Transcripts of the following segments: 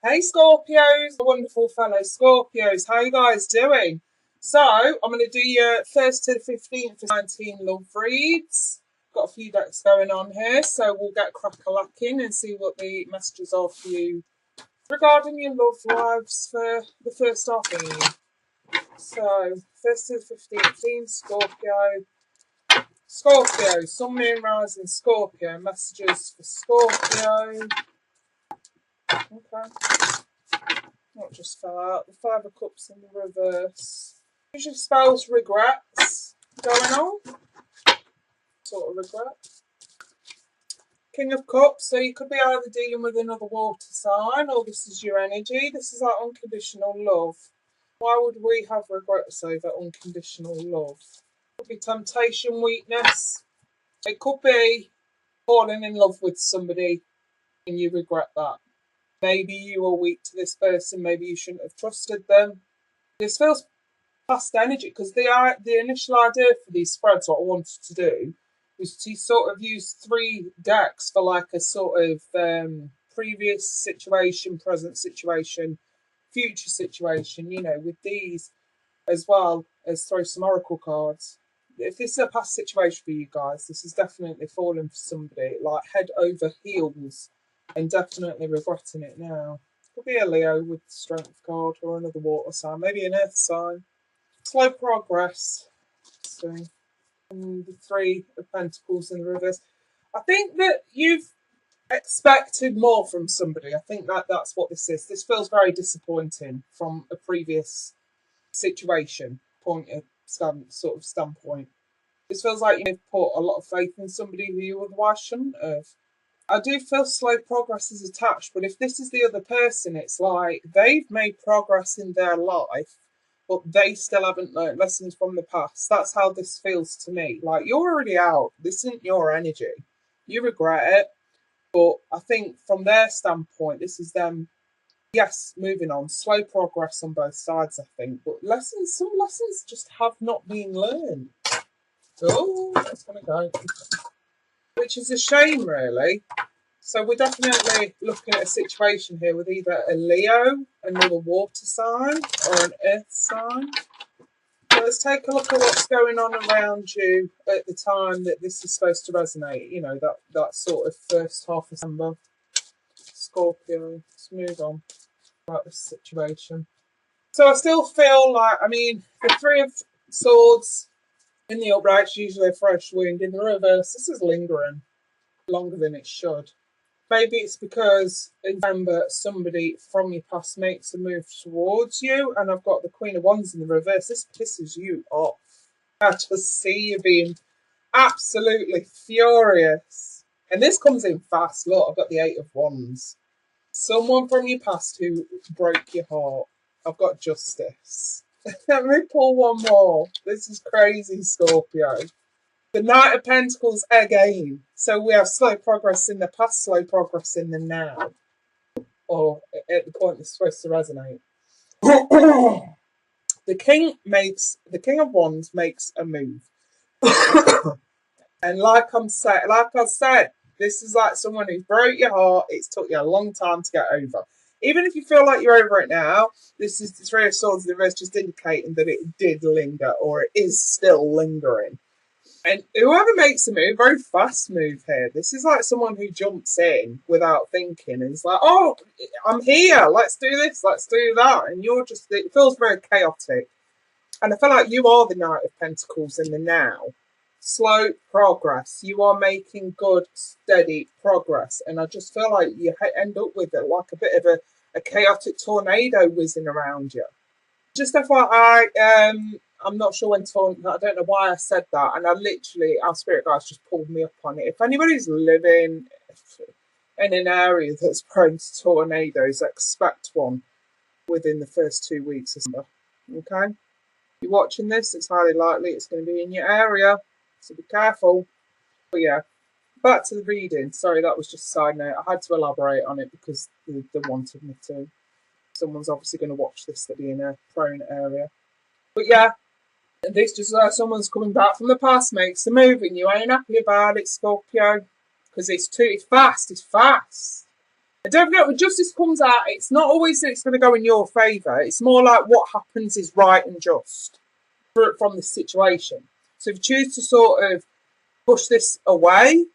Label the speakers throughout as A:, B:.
A: Hey Scorpios, wonderful fellow Scorpios, how you guys doing? So, I'm going to do your 1st to the 15th for 19 love reads. Got a few decks going on here, so we'll get crack-a-lacking and see what the messages are for you regarding your love lives for the first half of the year. So, 1st to the 15th, Scorpio. Scorpio, Sun, Moon, Rising, Scorpio. Messages for Scorpio. Okay. What just fell out? The Five of Cups in the reverse. Usually spells regrets going on. Sort of regret. King of Cups. So you could be either dealing with another water sign or this is your energy. This is like unconditional love. Why would we have regrets over unconditional love? It could be temptation, weakness. It could be falling in love with somebody and you regret that. Maybe you were weak to this person. Maybe you shouldn't have trusted them. This feels past energy because the initial idea for these spreads, what I wanted to do, was to sort of use 3 decks for like a sort of previous situation, present situation, future situation, you know, with these as well as throw some oracle cards. If this is a past situation for you guys, this is definitely falling for somebody, like head over heels. And definitely regretting it now. Could be a Leo with the Strength card or another water sign, maybe an earth sign. Slow progress. So, and the 3 of Pentacles in the reverse. I think that you've expected more from somebody. I think that's what this is. This feels very disappointing from a previous situation sort of standpoint. This feels like you've put a lot of faith in somebody who you otherwise shouldn't have. I do feel slow progress is attached, but if this is the other person, it's like they've made progress in their life, but they still haven't learned lessons from the past. That's how this feels to me. Like, you're already out. This isn't your energy. You regret it, but I think from their standpoint, this is them, yes, moving on. Slow progress on both sides, I think, but some lessons just have not been learned. Oh, that's going to go. Which is a shame, really. So we're definitely looking at a situation here with either a Leo, another water sign, or an earth sign. So let's take a look at what's going on around you at the time that this is supposed to resonate. You know, that sort of first half of December. Scorpio. Let's move on about this situation. So I still feel like, I mean, the 3 of Swords in the upright's usually a fresh wound. In the reverse, this is lingering longer than it should. Maybe it's because in November somebody from your past makes a move towards you, and I've got the Queen of Wands in the reverse. This pisses you off. I just see you being absolutely furious. And this comes in fast. Look, I've got the 8 of Wands. Someone from your past who broke your heart. I've got Justice. Let me pull one more. This is crazy, Scorpio. The Knight of Pentacles again. So we have slow progress in the past, slow progress in the now. Or at the point it's supposed to resonate. The King of Wands makes a move. And like I said, this is like someone who broke your heart. It's took you a long time to get over. Even if you feel like you're over it now, this is the 3 of Swords in the reverse, just indicating that it did linger, or it is still lingering. And whoever makes a move, very fast move here. This is like someone who jumps in without thinking and is like, oh, I'm here. Let's do this. Let's do that. And you're just, it feels very chaotic. And I feel like you are the Knight of Pentacles in the now. Slow progress. You are making good, steady progress. And I just feel like you end up with it like a bit of a chaotic tornado whizzing around you. Just FYI, I'm not sure when I don't know why I said that, and our spirit guides just pulled me up on it. If anybody's living in an area that's prone to tornadoes, expect one within the first 2 weeks of summer. Okay? If you're watching this, it's highly likely it's going to be in your area, so be careful. But yeah, back to the reading. Sorry, that was just a side note. I had to elaborate on it because they wanted me to. Someone's obviously going to watch this to be in a prone area. But yeah, this just like someone's coming back from the past makes a move and you ain't happy about it, Scorpio. Because it's fast. And don't forget, when justice comes out, it's not always that it's going to go in your favour. It's more like what happens is right and just from this situation. So if you choose to sort of push this away,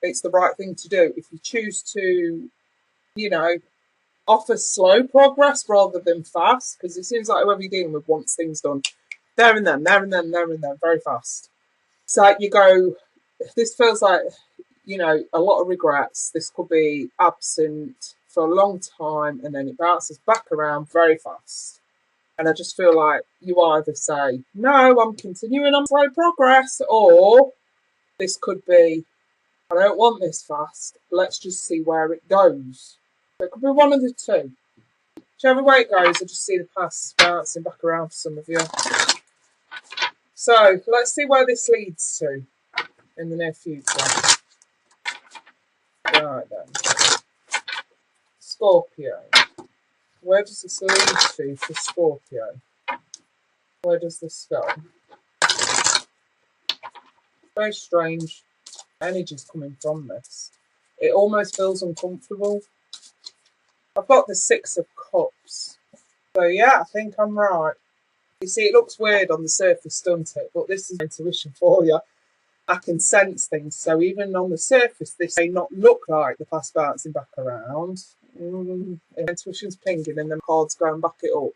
A: it's the right thing to do. If you choose to, you know, offer slow progress rather than fast, because it seems like whoever you're dealing with wants things done there and then, there and then, there and then, very fast. So you go, this feels like, you know, a lot of regrets. This could be absent for a long time and then it bounces back around very fast. And I just feel like you either say, no, I'm continuing on slow progress, or this could be, I don't want this fast. Let's just see where it goes. So it could be one of the two. Whichever way it goes, I just see the past bouncing back around for some of you. So let's see where this leads to in the near future. Right then. Scorpio. Where does this lead to for Scorpio? Where does this go? Very strange energies coming from this. It almost feels uncomfortable. I've got the Six of Cups. So yeah, I think I'm right. You see, it looks weird on the surface, doesn't it? But this is intuition for you. I can sense things. So even on the surface, this may not look like the past bouncing back around. Intuition's pinging and then cards go and back it up.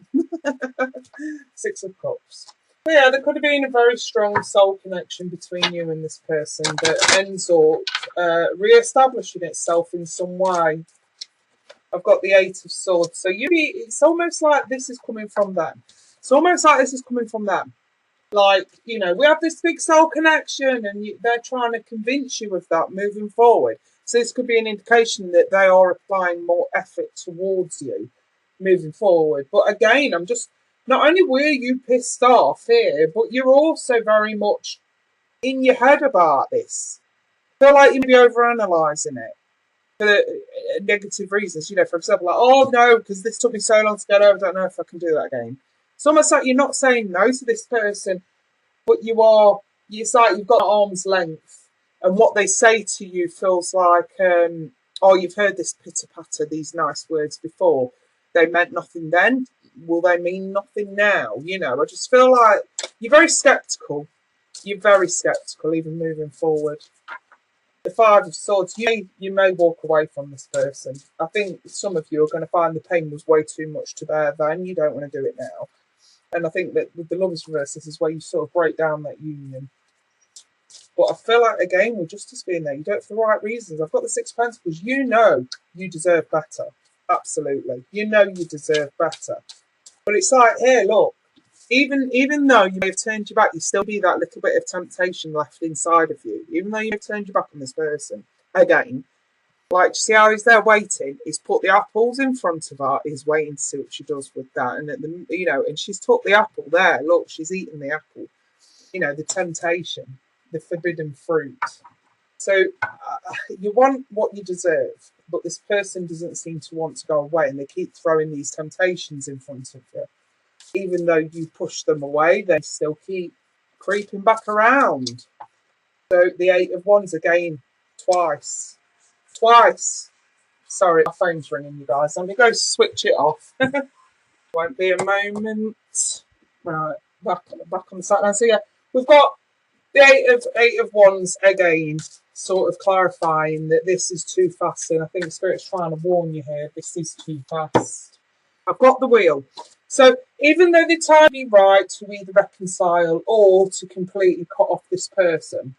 A: Six of Cups. But yeah, there could have been a very strong soul connection between you and this person that ends up re-establishing itself in some way. I've got the Eight of Swords. So it's almost like this is coming from them. It's almost like this is coming from them. Like, you know, we have this big soul connection and they're trying to convince you of that moving forward. So this could be an indication that they are applying more effort towards you moving forward. But again, I'm just, not only were you pissed off here, but you're also very much in your head about this. I feel like you may be overanalyzing it for negative reasons. You know, for example, like, oh no, because this took me so long to get over, I don't know if I can do that again. It's almost like you're not saying no to this person, but it's like you've got arm's length. And what they say to you feels like, oh, you've heard this pitter-patter, these nice words before. They meant nothing then. Will they mean nothing now? You know, I just feel like you're very sceptical. You're very sceptical, even moving forward. The Five of Swords, you may walk away from this person. I think some of you are going to find the pain was way too much to bear then. You don't want to do it now. And I think that with the Lovers Reverse, this is where you sort of break down that union. But I feel like, again, with justice being there, you do it for the right reasons. I've got the Six of Pentacles. You know you deserve better. Absolutely. You know you deserve better. But it's like, here, look, even though you may have turned your back, you still be that little bit of temptation left inside of you. Even though you have turned your back on this person, again, like, see how he's there waiting? He's put the apples in front of her. He's waiting to see what she does with that. And, and she's took the apple there. Look, she's eating the apple. You know, the temptation, the forbidden fruit. So you want what you deserve, but this person doesn't seem to want to go away. And they keep throwing these temptations in front of you. Even though you push them away, they still keep creeping back around. So the Eight of Wands again, twice. Sorry, my phone's ringing, you guys. I'm going to go switch it off. Won't be a moment. Right, back on the side. So yeah, we've got the Eight of Wands again, sort of clarifying that this is too fast. And I think Spirit's trying to warn you here, this is too fast. I've got the Wheel. So even though the time would be right to either reconcile or to completely cut off this person,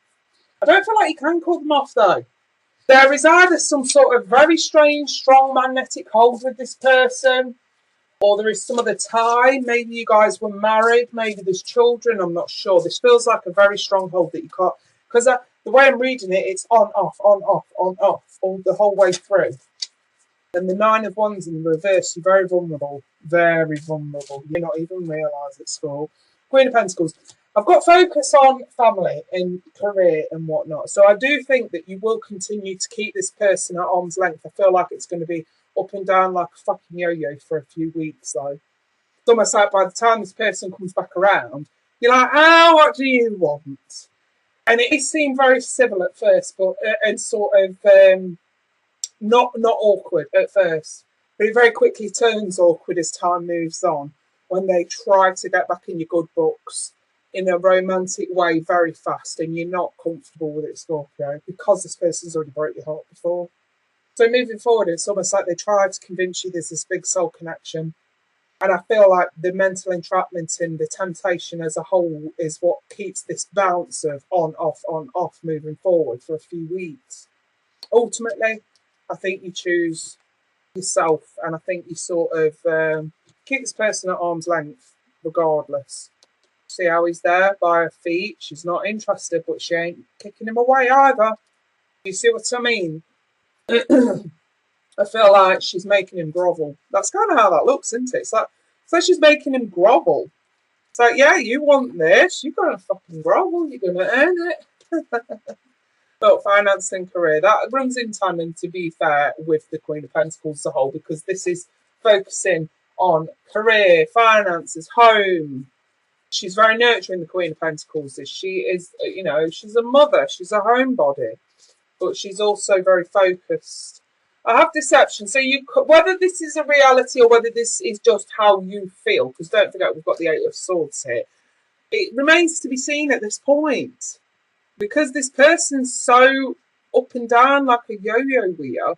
A: I don't feel like you can cut them off though. There is either some sort of very strange, strong magnetic hold with this person, or there is some other tie. Maybe you guys were married, maybe there's children, I'm not sure. This feels like a very strong hold that you can't, because the way I'm reading it, it's on, off, all the whole way through. And the Nine of Wands in the reverse, you're very vulnerable. Very vulnerable. You may not even realise it's full. Queen of Pentacles. I've got focus on family and career and whatnot. So I do think that you will continue to keep this person at arm's length. I feel like it's going to be up and down like a fucking yo-yo for a few weeks, though. It's almost like by the time this person comes back around, you're like, what do you want? And it seemed very civil at first, but and sort of not awkward at first, but it very quickly turns awkward as time moves on when they try to get back in your good books in a romantic way very fast, and you're not comfortable with it, Scorpio, because this person's already broke your heart before. So moving forward, it's almost like they try to convince you there's this big soul connection. And I feel like the mental entrapment and the temptation as a whole is what keeps this bounce of on, off moving forward for a few weeks. Ultimately, I think you choose yourself, and I think you sort of keep this person at arm's length regardless. See how he's there by her feet. She's not interested, but she ain't kicking him away either. You see what I mean? I feel like she's making him grovel. That's kind of how that looks, isn't it? It's like she's making him grovel. It's like, yeah, you want this. You're going to fucking grovel. You're going to earn it. But finance and career, that runs in tandem, to be fair, with the Queen of Pentacles as a whole, because this is focusing on career, finances, home. She's very nurturing, the Queen of Pentacles. She is, you know, she's a mother. She's a homebody. But she's also very focused. I have deception. So you, whether this is a reality or whether this is just how you feel, because don't forget we've got the Eight of Swords here, it remains to be seen at this point. Because this person's so up and down like a yo-yo wheel,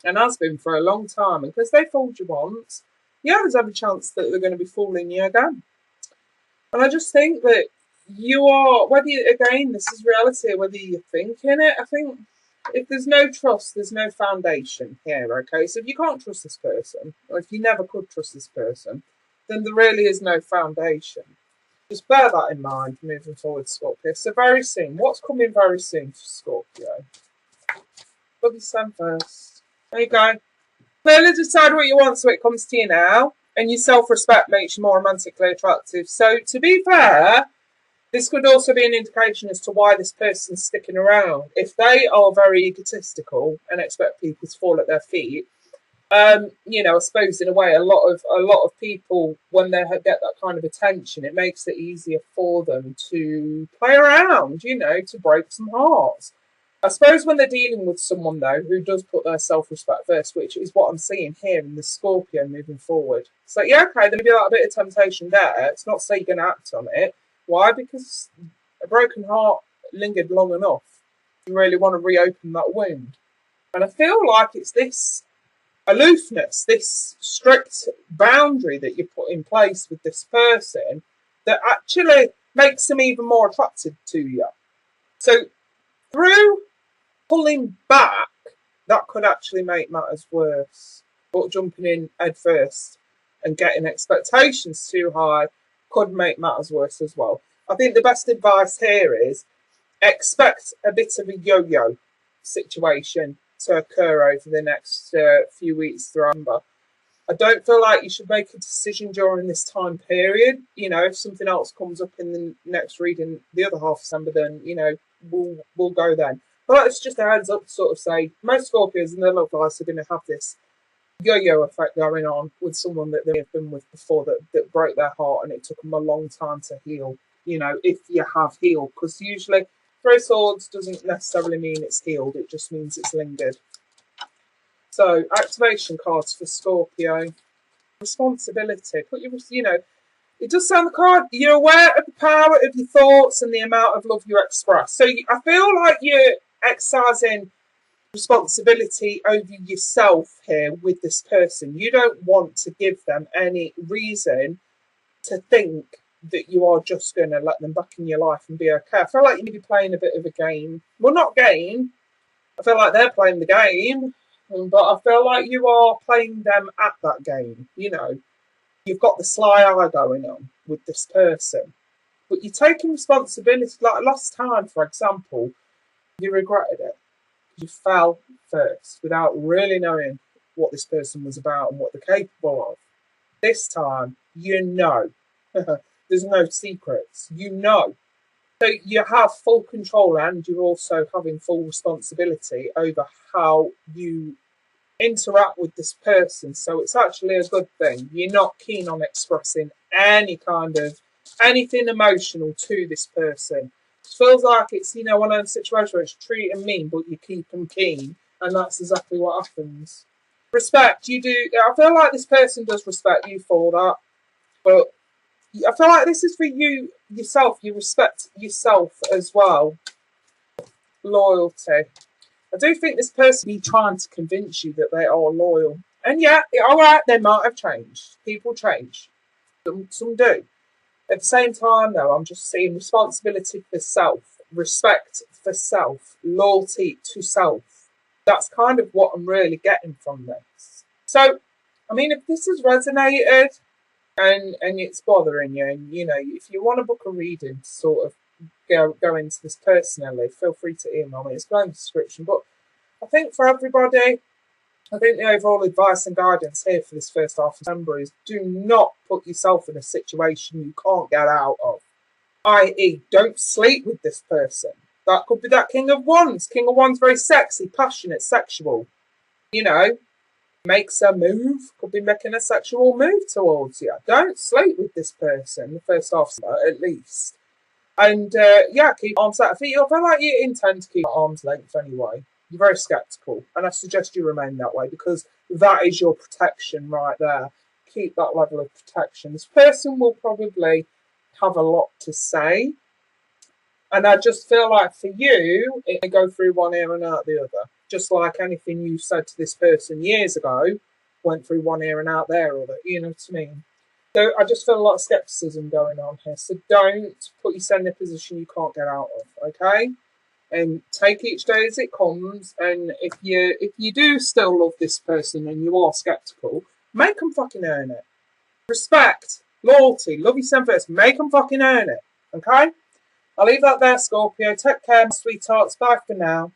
A: and has been for a long time, and because they fooled you once, yeah, there's every chance that they're going to be fooling you again. And I just think that you are, whether you, again, this is reality, or whether you're thinking it, I think if there's no trust, there's no foundation here, okay? So if you can't trust this person, or if you never could trust this person, then there really is no foundation. Just bear that in mind moving forward, Scorpio. So very soon, what's coming very soon for Scorpio? Love you, Sam, first. There you go. Clearly decide what you want so it comes to you now. And your self-respect makes you more romantically attractive. So to be fair, this could also be an indication as to why this person's sticking around. If they are very egotistical and expect people to fall at their feet, you know, I suppose in a way, a lot of people, when they get that kind of attention, it makes it easier for them to play around, you know, to break some hearts. I suppose when they're dealing with someone, though, who does put their self-respect first, which is what I'm seeing here in the Scorpio moving forward. So, yeah, okay, there may be a bit of temptation there. It's not to say you're going to act on it. Why? Because a broken heart lingered long enough. You really want to reopen that wound. And I feel like it's this aloofness, this strict boundary that you put in place with this person that actually makes them even more attracted to you. So through pulling back, that could actually make matters worse. But jumping in head first and getting expectations too high could make matters worse as well. I think the best advice here is expect a bit of a yo-yo situation to occur over the next few weeks through December. I don't feel like you should make a decision during this time period. You know, if something else comes up in the next reading, the other half of December, then, you know, we'll go then. But it's just a heads up to sort of say, most Scorpios in their love lives are going to have this yo-yo effect going on with someone that they've been with before that broke their heart, and it took them a long time to heal, you know, if you have healed. Because usually Three of Swords doesn't necessarily mean it's healed, it just means it's lingered. So, activation cards for Scorpio. Responsibility. Put your, you know, it does sound the card, you're aware of the power of your thoughts and the amount of love you express. So I feel like you're exercising responsibility over yourself here with this person. You don't want to give them any reason to think that you are just going to let them back in your life and be okay. I feel like you may be playing a bit of a game. Well, not game. I feel like they're playing the game, but I feel like you are playing them at that game. You know, you've got the sly eye going on with this person, but you're taking responsibility. Like last time, for example, you regretted it. You fell first without really knowing what this person was about and what they're capable of. This time, you know. There's no secrets. You know. So you have full control, and you're also having full responsibility over how you interact with this person. So it's actually a good thing. You're not keen on expressing any kind of anything emotional to this person. It feels like it's, you know, one of those situations where it's treat them mean, but you keep them keen, And that's exactly what happens. Respect, you do. I feel like this person does respect you for that. But I feel like this is for you, yourself. You respect yourself as well. Loyalty. I do think this person be trying to convince you that they are loyal. And yeah, alright, they might have changed. People change. Some do. At the same time, though, I'm just seeing responsibility for self, respect for self, loyalty to self. That's kind of what I'm really getting from this. So, I mean, if this has resonated and it's bothering you, and you know, if you want to book a reading to sort of go into this personally, feel free to email me. It's below in the description. But I think for everybody, I think the overall advice and guidance here for this first half of December is do not put yourself in a situation you can't get out of. I.e., don't sleep with this person. That could be that King of Wands. King of Wands, very sexy, passionate, sexual. You know, makes a move, could be making a sexual move towards you. Don't sleep with this person, the first half at least. And yeah, keep arms length. I feel like you intend to keep arm's length anyway. You're very sceptical, and I suggest you remain that way because that is your protection right there. Keep that level of protection. This person will probably have a lot to say, and I just feel like for you, it may go through one ear and out the other. Just like anything you said to this person years ago went through one ear and out their other. You know what I mean? So I just feel a lot of skepticism going on here. So don't put yourself in a position you can't get out of, okay? And take each day as it comes. And if you do still love this person and you are skeptical, make them fucking earn it. Respect, loyalty, love yourself first. Make them fucking earn it, okay? I'll leave that there, Scorpio. Take care, my sweethearts. Bye for now.